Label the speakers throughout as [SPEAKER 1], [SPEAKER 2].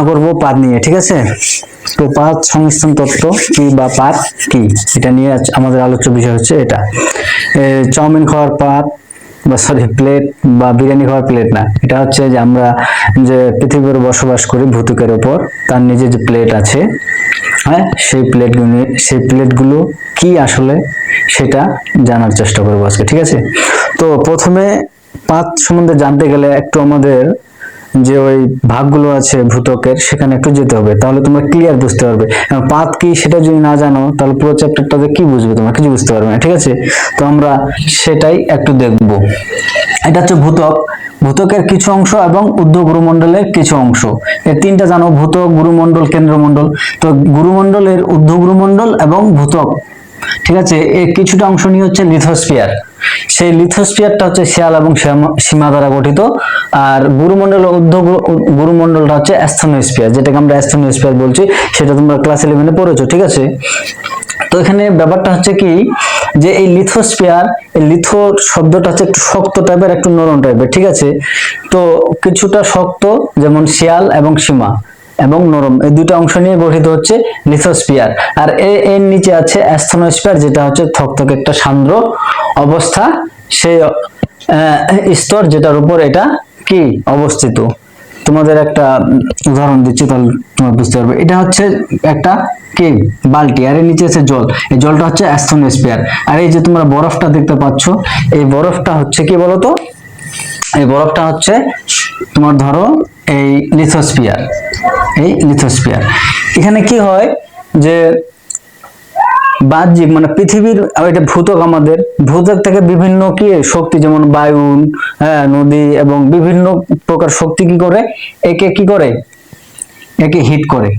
[SPEAKER 1] করব পাত নিয়ে, ঠিক আছে। তো পাত সংমিশ্রণ তত্ত্ব কি বা পাত কি, এটা নিয়ে আমাদের আলোচ্য বিষয় হচ্ছে এটা। চাউমিন খাওয়ার পাত বা সরি প্লেট বা বিরিয়ানি খাওয়ার প্লেট না, এটা হচ্ছে যে আমরা যে পৃথিবীর বসবাস করি ভূত্বকের উপর, তার নিজে যে প্লেট আছে, হ্যাঁ, সেই প্লেটগুলো কি আসলে সেটা জানার চেষ্টা করবো আজকে, ঠিক আছে। তো প্রথমে পাত সম্বন্ধে জানতে গেলে একটু আমাদের যে ওই ভাগগুলো আছে ভূত্বকের সেখানে একটু যেতে হবে, তাহলে তোমরা ক্লিয়ার বুঝতে পারবে। পাত কি সেটা যদি না জানো তাহলে পুরো চ্যাপ্টারটাতে কি বুঝবে, তোমরা কিছু বুঝতে পারবে না, ঠিক আছে। তো আমরা সেটাই একটু দেখব। এটা হচ্ছে ভূত্বক, ভূত্বকের কিছু অংশ এবং ঊর্ধ্ব গুরুমণ্ডলের কিছু অংশ। এর তিনটা জানো, ভূত্বক, গুরুমণ্ডল, কেন্দ্রমণ্ডল। তো গুরুমণ্ডলের ঊর্ধ্ব গুরুমণ্ডল এবং ভূত্বক, ঠিক আছে, এর কিছুটা অংশ নিয়ে হচ্ছে লিথোস্ফিয়ার। সেই লিথোস্ফিয়ারটা হচ্ছে শেয়াল এবং সীমা দ্বারা গঠিত। আর গুরুমণ্ডল ঊর্ধ্ব গুরুমণ্ডলটা হচ্ছে অ্যাস্থেনোস্ফিয়ার, যেটাকে আমরা অ্যাস্থেনোস্ফিয়ার বলছি, সেটা তোমরা ক্লাস 11-এ পড়েছো, ঠিক আছে। তো এখানে ব্যাপারটা হচ্ছে কি, যে এই লিথোস্ফিয়ার, এই লিথো শব্দটা হচ্ছে একটু শক্ত টাইপের, একটু নরম টাইপের, ঠিক আছে। তো কিছুটা শক্ত যেমন শিয়াল এবং সীমা, এবং নরম, এই দুটো অংশ নিয়ে গঠিত হচ্ছে লিথোস্ফিয়ার। আর এর নিচে আছে অ্যাস্থেনোস্ফিয়ার, যেটা হচ্ছে থকথকে একটা সান্দ্র অবস্থা, সেই স্তর যেটার উপর এটা কি অবস্থিত। তোমাদের একটা উদাহরণ দিচ্ছি, তাহলে তোমরা বুঝতে পারবে। এটা হচ্ছে একটা কি বালতি, আর এর নিচে আছে জল, এই জলটা হচ্ছে অ্যাস্থেনোস্ফিয়ার। আর এই যে তোমরা বরফটা দেখতে পাচ্ছ, এই বরফটা হচ্ছে কি বলতো, এই বরফটা হচ্ছে তোমার ধরো এই লিথোস্ফিয়ার, এই লিথোস্ফিয়ার। এখানে কি হয় যে বাহ্যিক মানে পৃথিবীর, এটা ভূত্বক, আমাদের ভূত্বক থেকে বিভিন্ন কি শক্তি, যেমন বায়ু, হ্যাঁ, নদী এবং বিভিন্ন প্রকার শক্তি কি করে, একে কি করে, একে হিট করে,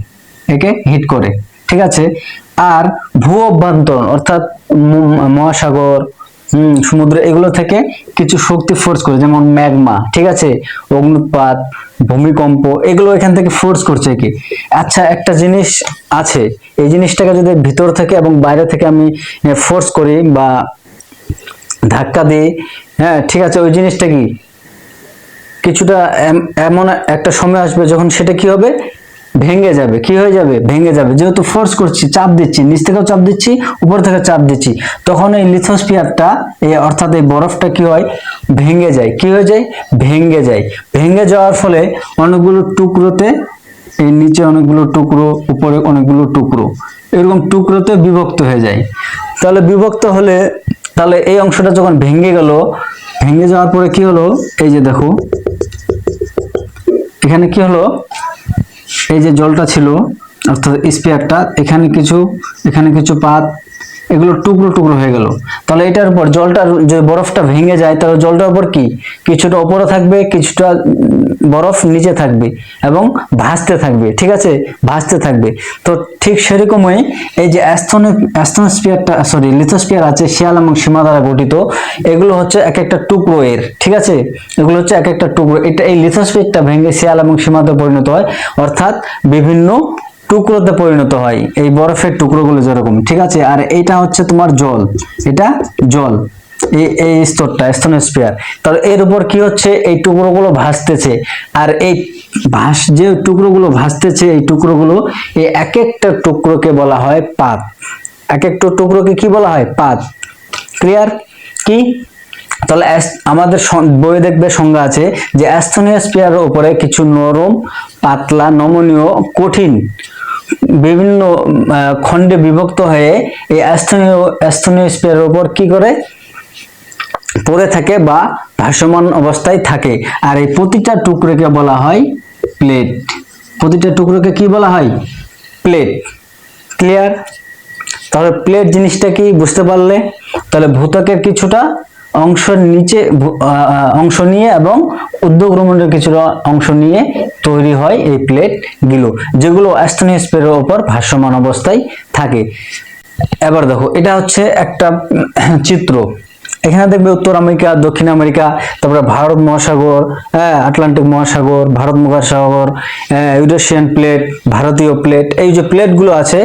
[SPEAKER 1] একে হিট করে, ঠিক আছে। আর ভূ অভ্যন্তরণ অর্থাৎ মহাসাগর, সমুদ্র, এগুলো থেকে কিছু শক্তি ফোর্স করে, যেমন ম্যাগমা, ঠিক আছে, অগ্নুৎপাত, ভূমিকম্প, এগুলো এখান থেকে ফোর্স করছে কি। আচ্ছা, একটা জিনিস আছে, এই জিনিসটাকে যদি ভিতর থেকে এবং বাইরে থেকে আমি ফোর্স করি বা ধাক্কা দিই, হ্যাঁ, ঠিক আছে, ওই জিনিসটা কি কিছুটা এমন একটা সময় আসবে যখন সেটা কি হবে, ভেঙে যাবে। কি হয়ে যাবে, ভেঙে যাবে, যেহেতু ফোর্স করছি, চাপ দিচ্ছি, নিচ থেকেও চাপ দিচ্ছি, উপর থেকে চাপ দিচ্ছি, তখন এই লিথোস্ফিয়ারটা, এই অর্থাৎ এই বরফটা কি হয়, ভেঙে যায়। কি হয়ে যায়, ভেঙে যায়। ভেঙে যাওয়ার ফলে অনেকগুলো টুকরোতে, এই নিচে অনেকগুলো টুকরো, উপরে অনেকগুলো টুকরো, এরকম টুকরোতে বিভক্ত হয়ে যায়। তাহলে বিভক্ত হলে, তাহলে এই অংশটা যখন ভেঙে গেল, ভেঙে যাওয়ার পরে কি হলো, এই যে দেখো এখানে কি হলো, এই যে জলটা ছিল অর্থাৎ স্পিয়ারটা, এখানে কিছু পাত, এগুলো টুকরো টুকরো হয়ে গেল। তাহলে এটার উপর জলটা, যে বরফটা ভেঙে যায়, তাহলে জলটার উপর কি কিছুটা উপরে থাকবে, কিছুটা বরফ নিচে থাকবে এবং ভাসতে থাকবে, ঠিক আছে, ভাসতে থাকবে। তো ঠিক সেরকমই এই যে অ্যাস্থেনোস্ফিয়ারটা, সরি লিথোস্ফিয়ার আছে, শিয়াল এবং সীমা দ্বারা গঠিত, এগুলো হচ্ছে এক একটা টুকরো এর, ঠিক আছে, এগুলো হচ্ছে এক একটা টুকরো। এটা এই লিথোস্ফিয়ারটা ভেঙে শিয়াল এবং সীমাতে পরিণত হয়, অর্থাৎ বিভিন্ন টুকরোতে পরিণত হয়, এই বরফের টুকরোগুলো যেরকম, ঠিক আছে। আর এটা হচ্ছে তোমার জল, এটা জল, এই স্তরটা অ্যাস্থেনোস্ফিয়ার। তাহলে এর উপর কি হচ্ছে, এই টুকরোগুলো ভাসতেছে। আর এই যে টুকরোগুলো ভাসতেছে, এই টুকরোগুলো, এই এক একটা টুকরোকে বলা হয় পাত। এক একটা টুকরোকে কি বলা হয়, পাত। ক্লিয়ার কি? তাহলে আমাদের বইয়ে দেখবে সংজ্ঞা আছে যে অ্যাস্থেনোস্ফিয়ারের উপরে কিছু নরম, পাতলা, নমনীয়, কঠিন বিভিন্ন খণ্ডে বিভক্ত হয়ে এই অ্যাস্থেনোস্ফিয়ারের উপর কি করে পড়ে থাকে বা ভাসমান অবস্থায় থাকে। আর এই প্রতিটা টুকরোকে বলা হয় প্লেট। প্রতিটা টুকরোকে কি বলা হয়, প্লেট। ক্লিয়ার? তাহলে প্লেট জিনিসটা কি বুঝতে পারলে? তাহলে ভূত্বকের কিছুটা অংশের নিচে অংশ নিয়ে এবং ঊর্ধ্বগুরুমণ্ডলের কিছুটা অংশ নিয়ে তৈরি হয় এই প্লেট গুলো, যেগুলো অ্যাস্থেনোস্ফিয়ারের উপর ভাসমান অবস্থায় থাকে। এবার দেখো, এটা হচ্ছে একটা চিত্র। এখানে দেখবে উত্তর আমেরিকা, দক্ষিণ আমেরিকা, তারপরে ভারত মহাসাগর, হ্যাঁ, আটলান্টিক মহাসাগর, ভারত মহাসাগর, ইউরেশিয়ান প্লেট, ভারতীয় প্লেট, এই যে প্লেটগুলো আছে,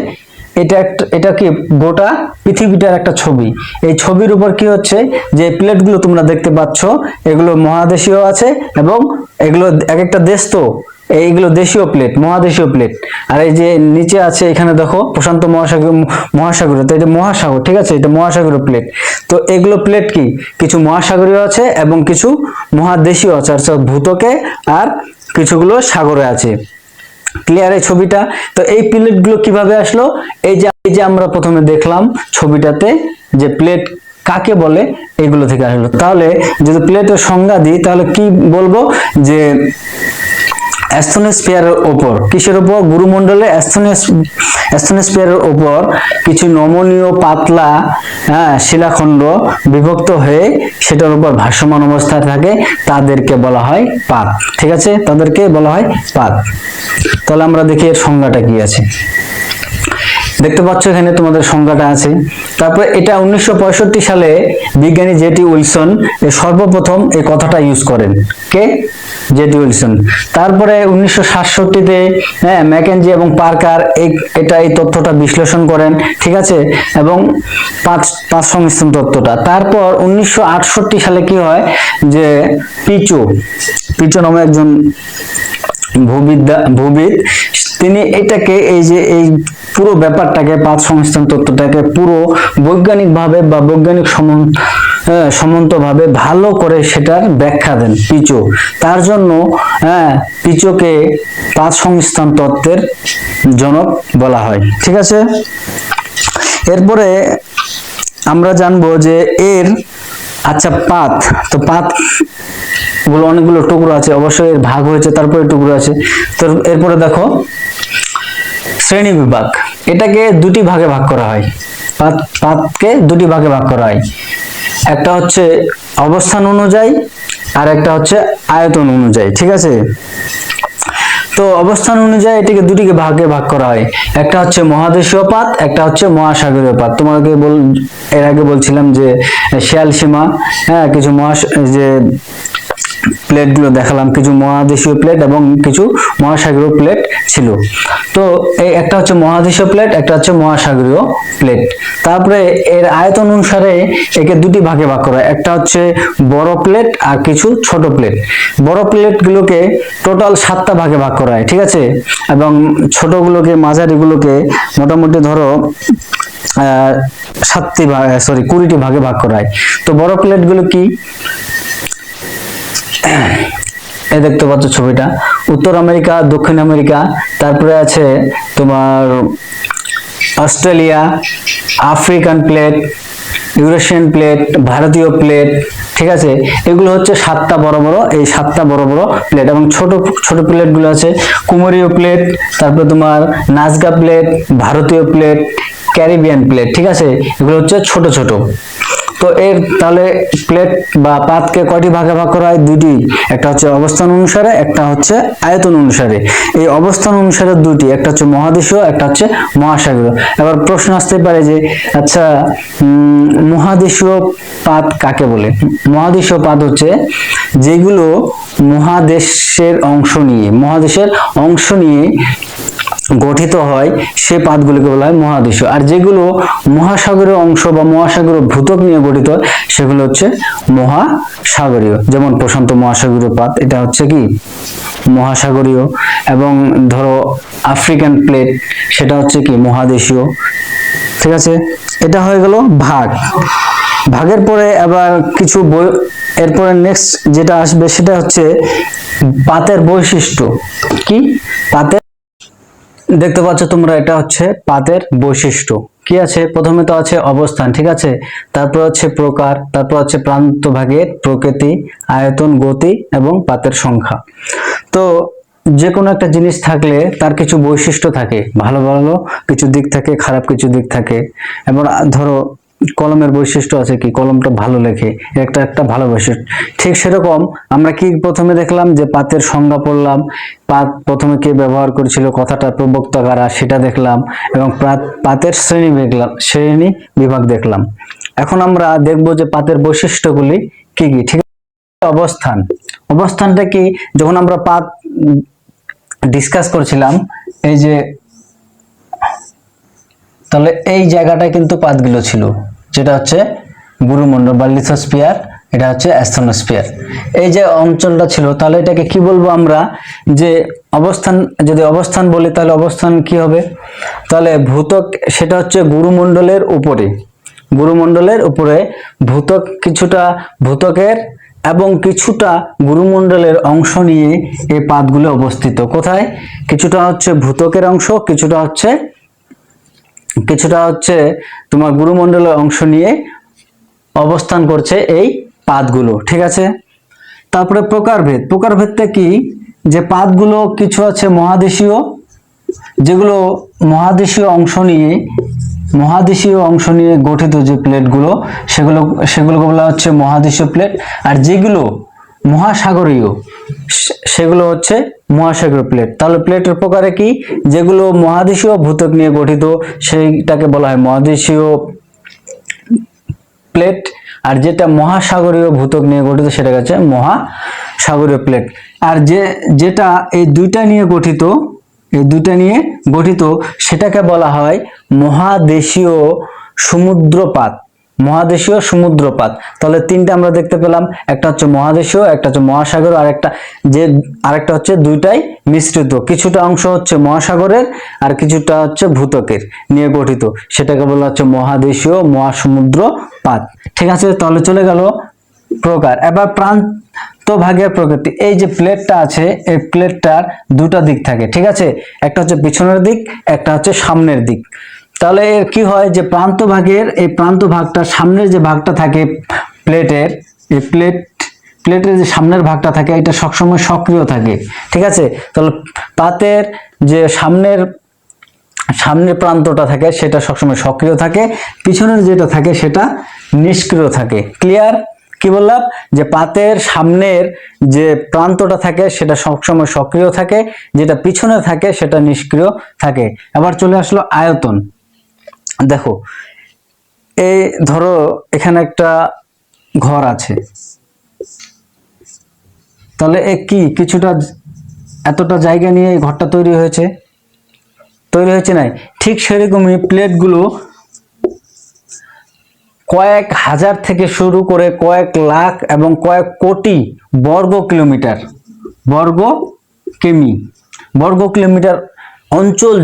[SPEAKER 1] এটা কি গোটা পৃথিবীটার একটা ছবি। এই ছবির উপর কি হচ্ছে, যে প্লেটগুলো তোমরা দেখতে পাচ্ছ, এগুলো মহাদেশীয় আছে এবং এগুলো এক একটা দেশ, তো এইগুলো দেশীয় প্লেট, মহাদেশীয় প্লেট। আর এই যে নিচে আছে এখানে দেখো প্রশান্ত মহাসাগরীয়, তো এটা মহাসাগর, ঠিক আছে, এটা মহাসাগরীয় প্লেট। তো এগুলো প্লেট কি, কিছু মহাসাগরীয় আছে এবং কিছু মহাদেশীয় আছে, অর্থাৎ ভূত্বকে, আর কিছুগুলো সাগরে আছে। ক্লিয়ার এই ছবিটা? তো এই প্লেটগুলো কিভাবে আসলো? এই যে আমরা প্রথমে দেখলাম ছবিটাতে যে প্লেট কাকে বলে, এগুলো থেকে আসলো। তাহলে যদি প্লেটের সংজ্ঞা দিই তাহলে কি বলবো, যে অ্যাস্থনোস্ফিয়ারের উপর, কিসের উপর? গুরুমণ্ডলে অ্যাস্থনোস্ফিয়ারের উপর কিছু নমনীয় পাতলা শিলাখণ্ড বিভক্ত হয়ে সেটার উপর ভাসমান অবস্থায় থাকে, তাদেরকে বলা হয় পাত। ঠিক আছে, তাদেরকে বলা হয় পাত। তাহলে আমরা দেখি এর সংজ্ঞাটা কি আছে। দেখতে পাচ্ছ এখানে তোমাদের সংজ্ঞাটা আছে। তারপরে এটা 1965 সালে বিজ্ঞানী জেটি উইলসন সর্বপ্রথম এই কথাটা ইউজ করেন। কে? JT Wilson. তারপরে 1967-তে ম্যাকেনজি এবং পার্কার এই তথ্যটা বিশ্লেষণ করেন, ঠিক আছে, এবং পাঁচ সংমিশ্রণ তত্ত্বটা। তারপর 1968 সালে কি হয়, যে পিচো নামে একজন ভূবিদ, তিনি এটাকে এই পুরো ব্যাপারটাকে, পাঁচ সংমিশ্রণ তত্ত্বটাকে পুরো বৈজ্ঞানিকভাবে বা বৈজ্ঞানিক সম্মতভাবে ভালো করে সেটার ব্যাখ্যা দেন পিচো। তার জন্য পিচোকে পাঁচ সংমিশ্রণ তত্ত্বের জনক বলা হয়। ঠিক আছে, এরপরে আমরা জানবো যে এর পাত, তো পাত গুলো অনেকগুলো টুকরো আছে, অবশ্যই এর ভাগ হয়েছে, তারপরে টুকরো আছে। তো এরপরে দেখো শ্রেণী বিভাগ, এটাকে দুটি ভাগে ভাগ করা হয়। পাতকে দুটি ভাগে ভাগ করা হয়, একটা হচ্ছে অবস্থান অনুযায়ী আর একটা হচ্ছে আয়তন অনুযায়ী। ঠিক আছে, তো অবস্থান অনুযায়ী এটাকে দুটি ভাগে ভাগ করা হয়, একটা হচ্ছে মহাদেশীয় পাত, একটা হচ্ছে মহাসাগরীয় পাত। তোমাকে এর আগে বলছিলাম যে শেয়াল সীমা, কিছু যে প্লেটগুলো দেখালাম, কিছু মহাদেশীয় প্লেট এবং কিছু মহাসাগরীয় প্লেট ছিল। তো এই একটা হচ্ছে মহাদেশীয় প্লেট, একটা হচ্ছে মহাসাগরীয় প্লেট। তারপরে এর আয়তন অনুসারে একে দুটি ভাগে ভাগ করা হয়, একটা হচ্ছে বড় প্লেট আর কিছু ছোট প্লেট। বড় প্লেটগুলোকে টোটাল 7টা ভাগে ভাগ করা হয়, ঠিক আছে, এবং ছোটগুলোকে, মাঝারিগুলোকে মোটামুটি ধরো 20টি ভাগে ভাগ করা হয়। তো বড় প্লেটগুলো কি, এই দেখতে পাচ্ছ ছবিটা, উত্তর আমেরিকা, দক্ষিণ আমেরিকা, তারপরে আছে তোমার Australia, African plate, Eurasian plate, ভারতীয় প্লেট। ঠিক আছে, এগুলো হচ্ছে 7টা বড় বড়, এই 7টা বড় বড় প্লেট। এবং ছোট ছোট প্লেটগুলো আছে কুমোরীয় প্লেট, তারপরে তোমার নাজকা প্লেট, ভারতীয় প্লেট, ক্যারিবিয়ান প্লেট। ঠিক আছে, এগুলো হচ্ছে ছোট ছোট। তো এর তাহলে প্লেট বা পাতকে কয়টি ভাগে ভাগ করা হয়? দুটি, একটা হচ্ছে অবস্থান অনুসারে, একটা হচ্ছে আয়তন অনুসারে। এই অবস্থান অনুসারে দুটি, একটা হচ্ছে মহাদেশীয়, একটা হচ্ছে মহাসাগরীয়। এবার প্রশ্ন আসতে পারে যে আচ্ছা, মহাদেশীয় পাত কাকে বলে? মহাদেশীয় পাত হচ্ছে যেগুলো মহাদেশের অংশ নিয়ে গঠিত হয়, সে পাতগুলিকে বলা হয় মহাদেশীয়। আর যেগুলো মহাসাগরীয় অংশ বা মহাসাগরীয় ভূত্বক নিয়ে গঠিত, সেগুলো হচ্ছে মহাসাগরীয়। যেমন প্রশান্ত মহাসাগরীয় পাত, এটা হচ্ছে কি মহাসাগরীয়। এবং ধরো আফ্রিকান প্লেট, সেটা হচ্ছে কি মহাদেশীয়। ঠিক আছে, এটা হয়ে গেল ভাগের পরে আবার কিছু এরপরে নেক্সট যেটা আসবে সেটা হচ্ছে পাতের বৈশিষ্ট্য। কি পাতের, দেখতে পাচ্ছ তোমরা, এটা হচ্ছে পাতের বৈশিষ্ট্য। কি আছে? প্রথমে তো আছে অবস্থান, ঠিক আছে, তারপর হচ্ছে প্রকার, তারপর হচ্ছে প্রান্ত ভাগের প্রকৃতি, আয়তন, গতি এবং পাতের সংখ্যা। তো যে কোনো একটা জিনিস থাকলে তার কিছু বৈশিষ্ট্য থাকে, ভালো ভালো কিছু দিক থাকে, খারাপ কিছু দিক থাকে। এবং ধরো কলমের বৈশিষ্ট্য আছে কি, কলমটা ভালো লেখে, একটা ভালো বৈশিষ্ট্য। ঠিক সেরকম আমরা কি প্রথমে দেখলাম যে পাতের সংজ্ঞা পড়লাম, পাত প্রথমে কে ব্যবহার করেছিল, কথাটা প্রবক্তা কারা সেটা দেখলাম, এবং পাতের শ্রেণী বিভাগ দেখলাম। এখন আমরা দেখব যে পাতের বৈশিষ্ট্যগুলি কি কি। ঠিক আছে, অবস্থানটা কি? যখন আমরা পাত ডিসকাস করছিলাম, এই যে তাহলে এই জায়গাটায় কিন্তু পাতগুলো ছিল, যেটা হচ্ছে গুরুমণ্ডল বা লিথোস্ফিয়ার এটা হচ্ছে অ্যাস্থেনোস্ফিয়ার। এই যে অঞ্চলটা ছিল, তাহলে এটাকে কি বলবো আমরা, যে অবস্থান, যদি অবস্থান বলি তাহলে অবস্থান কি হবে, তাহলে ভূত্বক সেটা হচ্ছে গুরুমণ্ডলের উপরে, গুরুমণ্ডলের উপরে ভূত্বক, কিছুটা ভূত্বকের এবং কিছুটা গুরুমণ্ডলের অংশ নিয়ে এই পাতগুলো অবস্থিত। কোথায়? কিছুটা হচ্ছে ভূত্বকের অংশ, কিছুটা হচ্ছে তোমার গুরুমণ্ডলের অংশ নিয়ে অবস্থান করছে এই পাতগুলো, ঠিক আছে। তারপরে প্রকারভেদ, প্রকারভেদটা কি, যে পাতগুলো কিছু আছে মহাদেশীয়, যেগুলো মহাদেশীয় অংশ নিয়ে গঠিত যে প্লেটগুলো, সেগুলোকে বলা হচ্ছে মহাদেশীয় প্লেট। আর যেগুলো মহাসাগরীয় সেগুলো হচ্ছে মহাসাগরীয় প্লেট। তাহলে প্লেটের প্রকারে কি, যেগুলো মহাদেশীয় ভূত্বক নিয়ে গঠিত সেইটাকে বলা হয় মহাদেশীয় প্লেট, আর যেটা মহাসাগরীয় ভূত্বক নিয়ে গঠিত সেটা হচ্ছে মহাসাগরীয় প্লেট। আর যেটা এই দুইটা নিয়ে গঠিত সেটাকে বলা হয় মহাদেশীয় সমুদ্রপাত, মহাদেশীয় সমুদ্রপাত। তাহলে তিনটা আমরা দেখতে পেলাম, একটা হচ্ছে মহাদেশীয়, একটা হচ্ছে মহাসাগর, আরেকটা হচ্ছে দুইটাই মিশ্রিত, কিছুটা অংশ হচ্ছে মহাসাগরের আর কিছুটা হচ্ছে ভূত্বকের নিয়ে গঠিত, সেটাকে বলা হচ্ছে মহাদেশীয় মহাসমুদ্রপাত, ঠিক আছে। তাহলে চলে গেল প্রকার। এবার প্রান্ত ভাগের প্রকৃতি। এই যে প্লেটটা আছে, এই প্লেটটার দুটো দিক থাকে, ঠিক আছে, একটা হচ্ছে পিছনের দিক, একটা হচ্ছে সামনের দিক। তাহলে এর কি হয়, যে এই প্রান্ত ভাগটা, সামনের যে ভাগটা থাকে প্লেটের, এই প্লেটের যে সামনের ভাগটা থাকে এটা সবসময় সক্রিয় থাকে, ঠিক আছে। তাহলে পাতের যে সামনের প্রান্তটা থাকে সেটা সবসময় সক্রিয় থাকে, পিছনের যেটা থাকে সেটা নিষ্ক্রিয় থাকে। ক্লিয়ার? কি বললাম, যে পাতের সামনের যে প্রান্তটা থাকে সেটা সবসময় সক্রিয় থাকে, যেটা পিছনে থাকে সেটা নিষ্ক্রিয় থাকে। আবার চলে আসলো আয়তন। দেখো, এই ধরো এখানে একটা ঘর আছে, তাহলে কিছুটা এতটা জায়গা নিয়ে এই ঘরটা তৈরি হয়েছে নাই? ঠিক সেরকমই প্লেটগুলো কয়েক হাজার থেকে শুরু করে কয়েক লাখ এবং কয়েক কোটি বর্গ কিলোমিটার অঞ্চল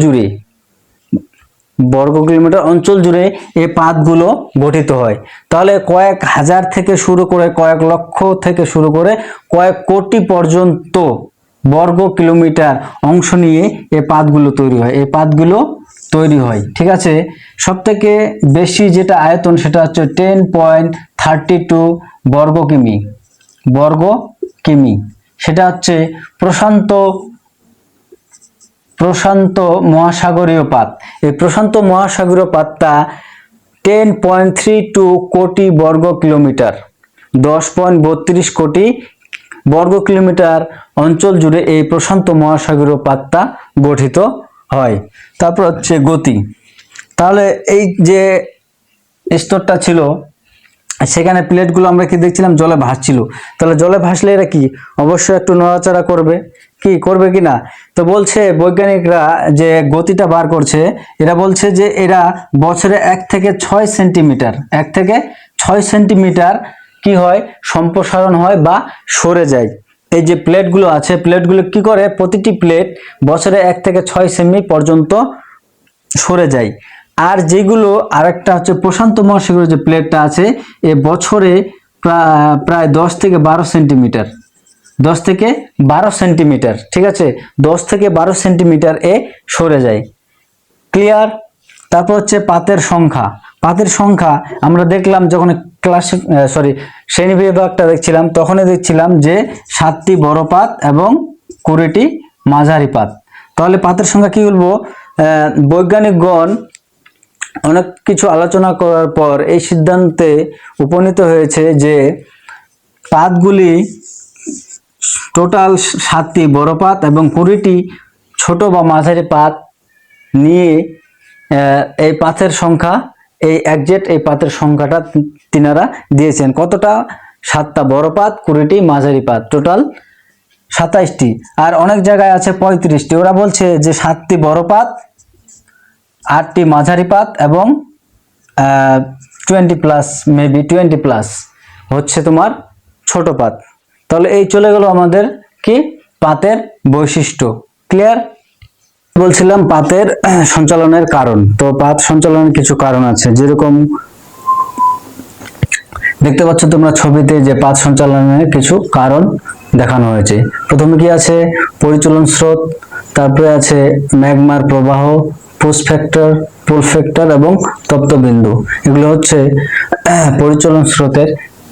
[SPEAKER 1] জুড়ে এই পাতগুলো গঠিত হয়। তাহলে কয়েক হাজার থেকে শুরু করে কয়েক লক্ষ থেকে শুরু করে কয়েক কোটি পর্যন্ত বর্গ কিলোমিটার অংশ নিয়ে এই পাতগুলো তৈরি হয়, ঠিক আছে। সব থেকে বেশি যেটা আয়তন সেটা হচ্ছে 10.32 বর্গ কিমি, সেটা হচ্ছে প্রশান্ত মহাসাগরীয় পাত। এই প্রশান্ত মহাসাগরীয় পাতটা 10.32 কোটি বর্গ কিলোমিটার, 10.32 কোটি বর্গ কিলোমিটার অঞ্চল জুড়ে এই প্রশান্ত মহাসাগরীয় পাতটা গঠিত হয়। তারপর হচ্ছে গতি। তাহলে এই যে স্তরটা ছিল, সেখানে প্লেটগুলো আমরা কি দেখছিলাম, জলে ভাসছিল। তাহলে জলে ভাসলে এরা কি অবশ্যই একটু নড়াচড়া করবে কি না? তো বলছে বৈজ্ঞানিকরা যে গতিটা বার করছে, এরা বলছে যে এরা বছরে 1 থেকে 6 সেন্টিমিটার কি হয়, সম্প্রসারণ হয় বা সরে যায়। এই যে প্লেটগুলো আছে, প্লেটগুলো কি করে, প্রতিটি প্লেট বছরে 1 থেকে 6 সেমি পর্যন্ত সরে যায়। আর যেগুলো, আরেকটা হচ্ছে প্রশান্ত মহাসাগরের যে প্লেটটা আছে, এ বছরে প্রায় 10 থেকে 12 সেন্টিমিটার, ঠিক আছে, 10 থেকে 12 সেন্টিমিটার এ সরে যায়। ক্লিয়ার? তারপর হচ্ছে পাতের সংখ্যা আমরা দেখলাম যখন শ্রেণী বিভাগটা দেখছিলাম, তখনই দেখছিলাম যে 7টি বড় পাত এবং 20টি মাঝারি পাত। তাহলে পাতের সংখ্যা কি বলবো, বৈজ্ঞানিকগণ অনেক কিছু আলোচনা করার পর এই সিদ্ধান্তে উপনীত হয়েছে যে পাতগুলি টোটাল 7টি বড় পাত এবং 20টি ছোট বা মাঝারি পাত নিয়ে এই পাতের সংখ্যা, এই পাতের সংখ্যাটা তিনারা দিয়েছেন। কতটা? 7টা বড় পাত, 20টি মাঝারি পাত, টোটাল 27টি। আর অনেক জায়গায় আছে 35টি। ওরা বলছে যে 7টি বড় পাত, 8টি মাঝারি পাত এবং 20 প্লাস হচ্ছে তোমার ছোট পাত। তাহলে এই চলে গেল আমাদের কি পাতের বৈশিষ্ট্য। ক্লিয়ার? বলছিলাম পাতের সঞ্চালনের কারণ। তো পাত সঞ্চালনের কিছু কারণ আছে, যেরকম দেখতে পাচ্ছ তোমরা ছবিতে যে পাত সঞ্চালনের কিছু কারণ দেখানো হয়েছে। প্রথমে কি আছে? পরিচলন স্রোত, তারপরে আছে ম্যাগমার প্রবাহ, পুশ ফ্যাক্টর, পুল ফ্যাক্টর এবং তপ্তবিন্দু। এগুলো হচ্ছে পরিচলন স্রোতের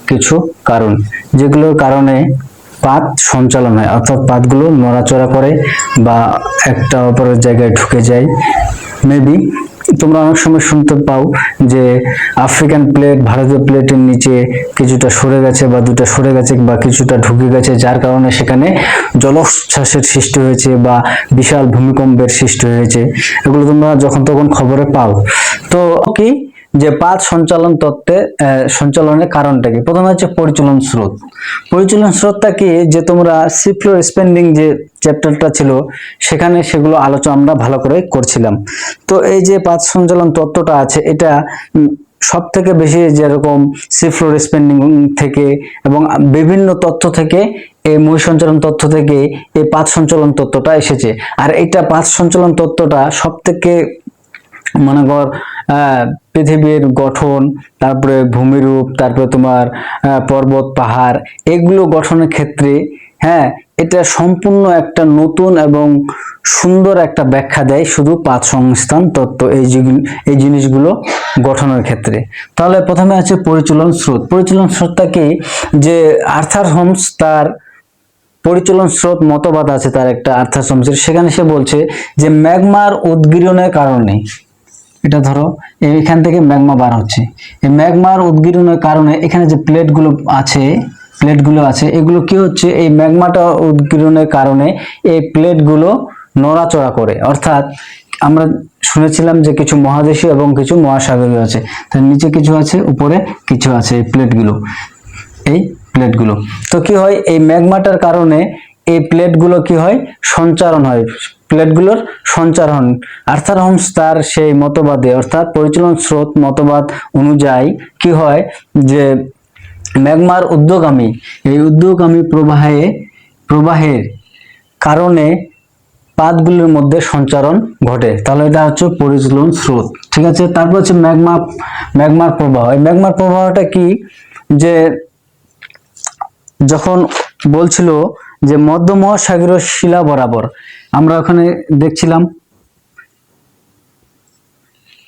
[SPEAKER 1] কিছু কারণ, যেগুলোর কারণে পাত সঞ্চালন হয়, অর্থাৎ পাতগুলো নড়াচড়া করে বা একটা অপরের জায়গায় ঢুকে যায়। মেবি তোমরা অনেক সময় শুনতে পাও যে আফ্রিকান প্লেট ভারতীয় প্লেটের নিচে কিছুটা সরে গেছে বা দুটা সরে গেছে বা কিছুটা ঢুকে গেছে, যার কারণে সেখানে জলোচ্ছ্বাসের সৃষ্টি হয়েছে বা বিশাল ভূমিকম্পের সৃষ্টি হয়েছে। এগুলো তোমরা যখন তখন খবরে পাও। তো কি যে পাত সঞ্চালন তত্ত্বে সঞ্চালনের কারণটা কি? প্রথমে হচ্ছে পরিচলন স্রোত। পরিচলন স্রোতটা কি, যে তোমরা সি ফ্লোর স্পেন্ডিং যে চ্যাপ্টারটা ছিল সেখানে সেগুলো আলোচনা আমরা ভালো করে করছিলাম। তো এই যে পাত সঞ্চালন তত্ত্বটা আছে, এটা সব থেকে বেশি যেরকম সি ফ্লোর স্পেন্ডিং থেকে এবং বিভিন্ন তথ্য থেকে, এই মূল সঞ্চালন তথ্য থেকে এই পাত সঞ্চালন তত্ত্বটা এসেছে। আর এটা পাত সঞ্চালন তত্ত্বটা সব থেকে মনে কর পৃথিবীর গঠন, তারপরে ভূমিরূপ, তারপরে তোমার পর্বত পাহাড়, এগুলো গঠনের ক্ষেত্রে হ্যাঁ এটা সম্পূর্ণ একটা নতুন এবং সুন্দর একটা ব্যাখ্যা দেয় শুধু পাত সংস্থান তত্ত্ব এই জিনিসগুলো গঠনের ক্ষেত্রে। তাহলে প্রথমে আছে পরিচলন স্রোত। পরিচলন স্রোতটা কি, যে আর্থার হোমস তার পরিচলন স্রোত মতবাদ আছে তার একটা, আর্থার হোমসের, সেখানে সে বলছে যে ম্যাগমার উদগীরণের কারণে, এটা ধরো এইখান থেকে ম্যাগমা বার হচ্ছে, এই ম্যাগমার উদগীরণের কারণে এখানে যে প্লেটগুলো আছে এগুলো কি হচ্ছে, এই ম্যাগমাটা উদগীরণের কারণে এই প্লেটগুলো নড়াচড়া করে। অর্থাৎ আমরা শুনেছিলাম যে কিছু মহাদেশীয় এবং কিছু মহাসাগরীয় আছে, তার নিচে কিছু আছে, উপরে কিছু আছে, এই প্লেটগুলো তো কি হয়, এই ম্যাগমাটার কারণে এই প্লেটগুলো কি হয়, সঞ্চারণ হয়, প্লেটগুলোর সঞ্চারণ। আর্থার হোমস তার সেই মতবাদে, অর্থাৎ পরিচলন স্রোত মতবাদ অনুযায়ী কি হয়, যে ম্যাগমার এই ঊর্ধ্বগামী প্রবাহের কারণে পাতগুলোর মধ্যে সঞ্চারণ ঘটে। তাহলে এটা হচ্ছে পরিচলন স্রোত। ঠিক আছে? তারপর হচ্ছে ম্যাগমার প্রবাহ। এই ম্যাগমার প্রবাহটা কি, যে যখন বলছিল যে মধ্য মহাসাগরীয় শিলা বরাবর, আমরা ওখানে দেখছিলাম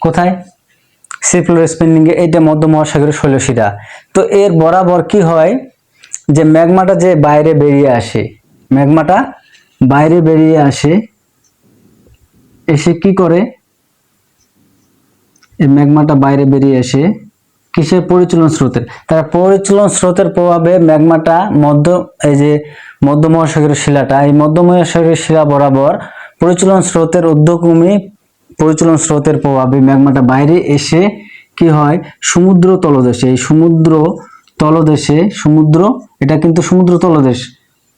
[SPEAKER 1] কোথায়, সি ফ্লোর স্পেন্ডিং এ, এটা মধ্য মহাসাগরীয় শৈলশিরা। তো এর বরাবর কি হয়, যে ম্যাগমাটা যে বাইরে বেরিয়ে আসে, এসে কি করে, এই ম্যাগমাটা বাইরে বেরিয়ে এসে কিসের, পরিচলন স্রোতের, তার পরিচলন স্রোতের প্রভাবে ম্যাগমাটা এই যে মধ্য মহাসাগরীয় শিলাটা, এই মধ্য মহাসাগরীয় শিলা বরাবর পরিচলন স্রোতের ঊর্ধ্বগামী পরিচলন স্রোতের প্রভাবে ম্যাগমাটা বাইরে এসে কি হয়, সমুদ্র তলদেশে, এই সমুদ্র, এটা কিন্তু সমুদ্র তলদেশ,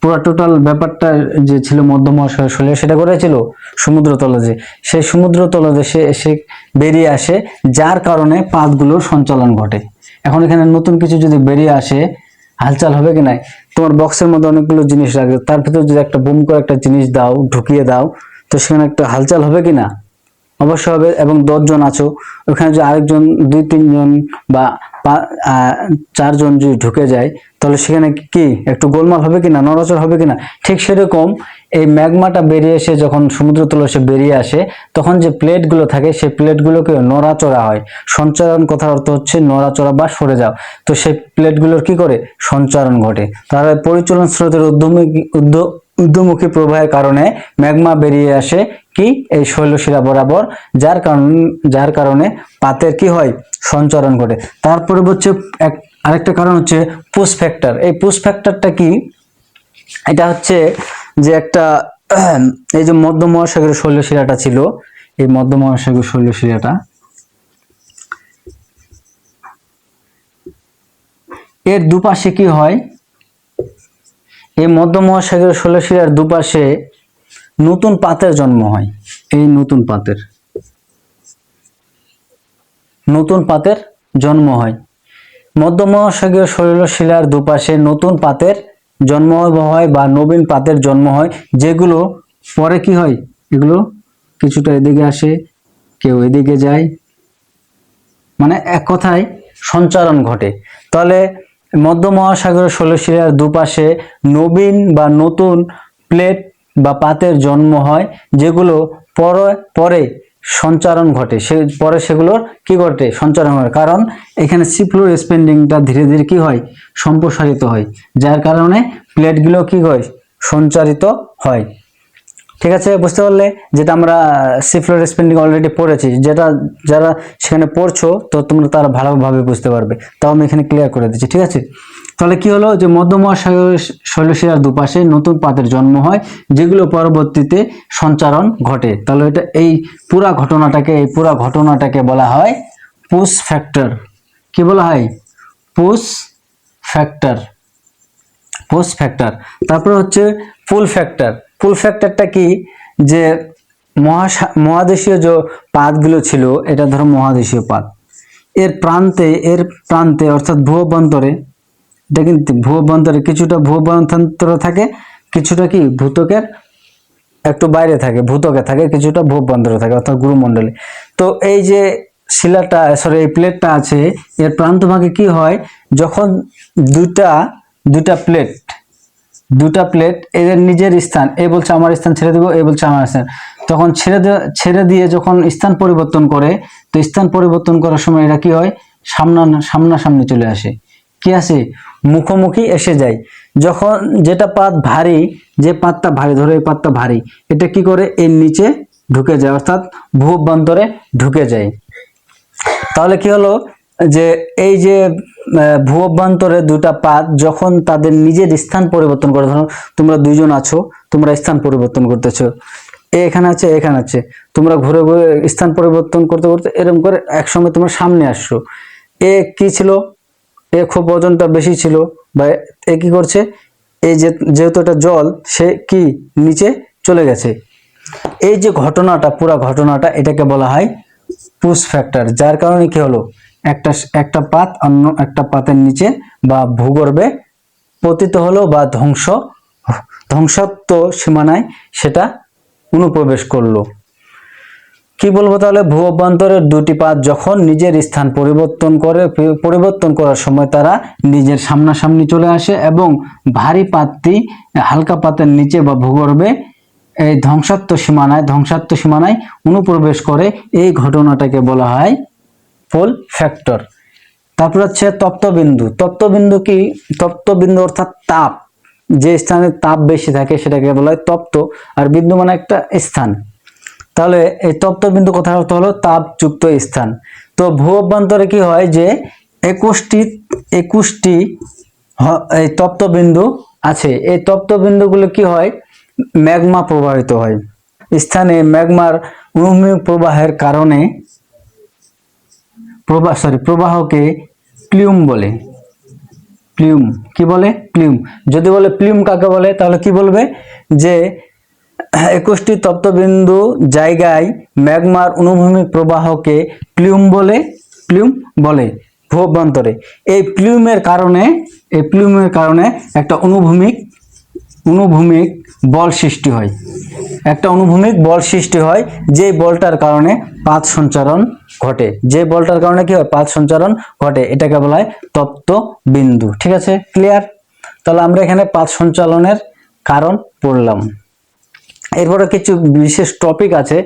[SPEAKER 1] পুরো টোটাল ব্যাপারটা যে ছিল মধ্য মহাসাগরীয় সেটা করেছিল সমুদ্র তলদেশে, সেই সমুদ্র তলদেশে এসে বেরিয়ে আসে, যার কারণে পাতগুলোর সঞ্চালন ঘটে। এখন এখানে নতুন কিছু যদি বেরিয়ে আসে, হালচাল হবে কি নাই? তোমার বক্সের মধ্যে অনেকগুলো জিনিস রাখবে, তার ভিতরে যদি একটা বুম করে একটা জিনিস ঢুকিয়ে দাও, তো সেখানে একটা হালচাল হবে কি না? অবশ্যই হবে। এবং 10 জন আছো, ওখানে যদি আরেকজন 2-3 জন বা 4 জন যদি ঢুকে যায়, তাহলে সেখানে কি একটু গোলমাল হবে কিনা, নড়াচড়া হবে কিনা? ঠিক সেরকম এই ম্যাগমাটা বেরিয়ে এসে যখন সমুদ্র তলদেশে বেরিয়ে আসে, তখন যে প্লেটগুলো থাকে সেই প্লেটগুলোকে নড়াচড়া হয়। সঞ্চারণ কথার অর্থ হচ্ছে নড়াচড়া বা সরে যাও। তো সেই প্লেটগুলোর কি করে, সঞ্চারণ ঘটে। তাহলে পরিচলন স্রোতের ঊর্ধ্বমুখী প্রবাহের কারণে ম্যাগমা বেরিয়ে আসে কি, এই শৈলশিরা বরাবর, যার কারণে পাতের কি হয়, সঞ্চারণ ঘটে। তারপরে হচ্ছে আরেকটা কারণ হচ্ছে পুশ ফ্যাক্টর। এই পুশ ফ্যাক্টরটা কি, এটা হচ্ছে যে একটা এই যে মধ্য মহাসাগরীয় শৈলশিরাটা ছিল, এই মধ্য মহাসাগরীয় শৈলশিরাটা, এর দুপাশে কি হয়, এই মধ্য মহাসাগরীয় শৈলশিরার দুপাশে নতুন পাতের জন্ম হয়। এই নতুন পাতের জন্ম হয়। মধ্য মহাসাগরীয় শৈলশিলার দুপাশে নতুন পাতের জন্ম হয় বা নবীন পাতের জন্ম হয়, যেগুলো পরে কি হয়, এগুলো কিছুটা এদিকে আসে, কেউ এদিকে যায়, মানে এক কথায় সঞ্চারণ ঘটে। তাহলে মধ্য মহাসাগরীয় শৈলশিলার দুপাশে নবীন বা নতুন প্লেট বা পাতের জন্ম হয়, যেগুলো পরে পরে সঞ্চারণ ঘটে, পরে সেগুলোর কি ঘটে, সঞ্চারণ হয়। কারণ এখানে সিফ্লোর স্পেন্ডিংটা ধীরে ধীরে কি হয়, সম্প্রসারিত হয়, যার কারণে প্লেটগুলো কি হয়, সঞ্চারিত হয়। ঠিক আছে, বুঝতে পারলে? যেটা আমরা সিফ্লোর স্পেন্ডিং অলরেডি পড়েছি, যেটা যারা সেখানে পড়ছো তো তোমরা তারা ভালোভাবে বুঝতে পারবে, তাও আমি এখানে ক্লিয়ার করে দিচ্ছি। ঠিক আছে, তাহলে কি হলো, যে মধ্য মহাসাগরীয় শৈলশিলার দুপাশে নতুন পাতের জন্ম হয়, যেগুলো পরবর্তীতে সঞ্চারণ ঘটে। তাহলে এটা এই পুরা ঘটনাটাকে বলা হয় পুশ ফ্যাক্টর। কি বলা হয়? Push factor. Post factor. তারপর হচ্ছে ফুল ফ্যাক্টর। ফুল ফ্যাক্টরটা কি, যে মহাদেশীয় যে পাতগুলো ছিল, এটা ধরো মহাদেশীয় পাত, এর প্রান্তে অর্থাৎ ভূঅভ্যন্তরে, এটা কিন্তু ভূঅভ্যন্তরে কিছুটা ভূঅভ্যন্তরে থাকে, কিছুটা কি ভূত্বকের একটু বাইরে থাকে, ভূত্বকে থাকে, কিছুটা ভূঅভ্যন্তরে থাকে অর্থাৎ গুরুমণ্ডলে। তো এই যে এই প্লেটটা আছে, এর প্রান্তভাগে কি হয়, যখন দুটা প্লেট এদের নিজের স্থান, এ বলছে আমার স্থান ছেড়ে দেবো, এ বলছে আমার স্থান, তখন ছেড়ে দিয়ে যখন স্থান পরিবর্তন করে, তো স্থান পরিবর্তন করার সময় এটা কি হয়, সামনাসামনি চলে আসে, কি আসে, মুখোমুখি এসে যায়। যখন যেটা পাত ভারী, যে পাতটা ভারী, ধরো এই পাতটা ভারী, এটা কি করে, এর নিচে ঢুকে যায়, অর্থাৎ ভূঅভ্যন্তরে ঢুকে যায়। তাহলে কি হলো, যে এই যে ভূঅভ্যন্তরে দুটা পাত যখন তাদের নিজের স্থান পরিবর্তন করে, ধরো তোমরা দুইজন আছো, তোমরা স্থান পরিবর্তন করতেছো, এখানে আছে, এখানে আছে, তোমরা ঘুরে ঘুরে স্থান পরিবর্তন করতে করতে এরকম করে একসঙ্গে তোমরা সামনে আসছো। এ কি ছিল, এ খুব ওজনটা বেশি ছিল, বা এ কি করছে, এই যে যেহেতু এটা জল, সে কি নিচে চলে গেছে। এই যে পুরো ঘটনাটা, এটাকে বলা হয় পুশ ফ্যাক্টর। যার কারণে কি হলো, একটা পাত অন্য একটা পাতের নিচে বা ভূগর্ভে পতিত হলো, বা ধ্বংসাত্মক সীমানায় সেটা অনুপ্রবেশ করলো। কি বলবো তাহলে, ভূ অভ্যন্তরের দুটি পাত যখন নিজের স্থান পরিবর্তন করার সময় তারা নিজের সামনাসামনি চলে আসে, এবং ভারী পাতটি হালকা পাতের নিচে বা ভূগর্ভে এই ধ্বংসাত্মক সীমানায় অনুপ্রবেশ করে। এই ঘটনাটাকে বলা হয় পুল ফ্যাক্টর। তারপর হচ্ছে তপ্তবিন্দু। তপ্তবিন্দু অর্থাৎ তাপ, যে স্থানে তাপ বেশি থাকে সেটাকে বলা হয় তপ্ত, আর বিন্দু মানে একটা স্থান। তাহলে এই তপ্তবিন্দু কথার অর্থ হলো তাপযুক্ত স্থান। তো ভূ অভ্যন্তরে কি হয়, যে 21টি এই তপ্তবিন্দু আছে। এই তপ্তবিন্দুগুলো কি হয়, ম্যাগমা প্রবাহিত হয়। স্থানে ম্যাগমার অনুভূমিক প্রবাহের কারণে প্রবাহকে প্লিউম বলে। প্লিউম কি বলে, প্লিউম। যদি বলে প্লিউম কাকে বলে, তাহলে কি বলবে, যে 21টি তপ্তবিন্দু জায়গায় ম্যাগমার অনুভূমিক প্রবাহকে প্লিউম বলে ভূঅভ্যন্তরে। এই প্লিউমের কারণে একটা অনুভূমিক বল সৃষ্টি হয়, যে বলটার কারণে পাত সঞ্চারণ ঘটে। এটাকে বলা হয় তপ্ত বিন্দু। ঠিক আছে, ক্লিয়ার? তাহলে আমরা এখানে পাত সঞ্চালনের কারণ পড়লাম। এরপরে কিছু বিশেষ টপিক আছে।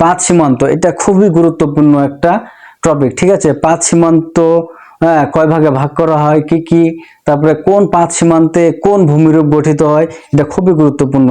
[SPEAKER 1] পাত সীমান্ত, এটা খুবই গুরুত্বপূর্ণ একটা টপিক। ঠিক আছে, পাত সীমান্ত কয় ভাগে ভাগ করা হয়, কি কি, তারপরে কোন পাত সীমান্তে কোন ভূমিরূপ গঠিত হয়, এটা খুবই গুরুত্বপূর্ণ।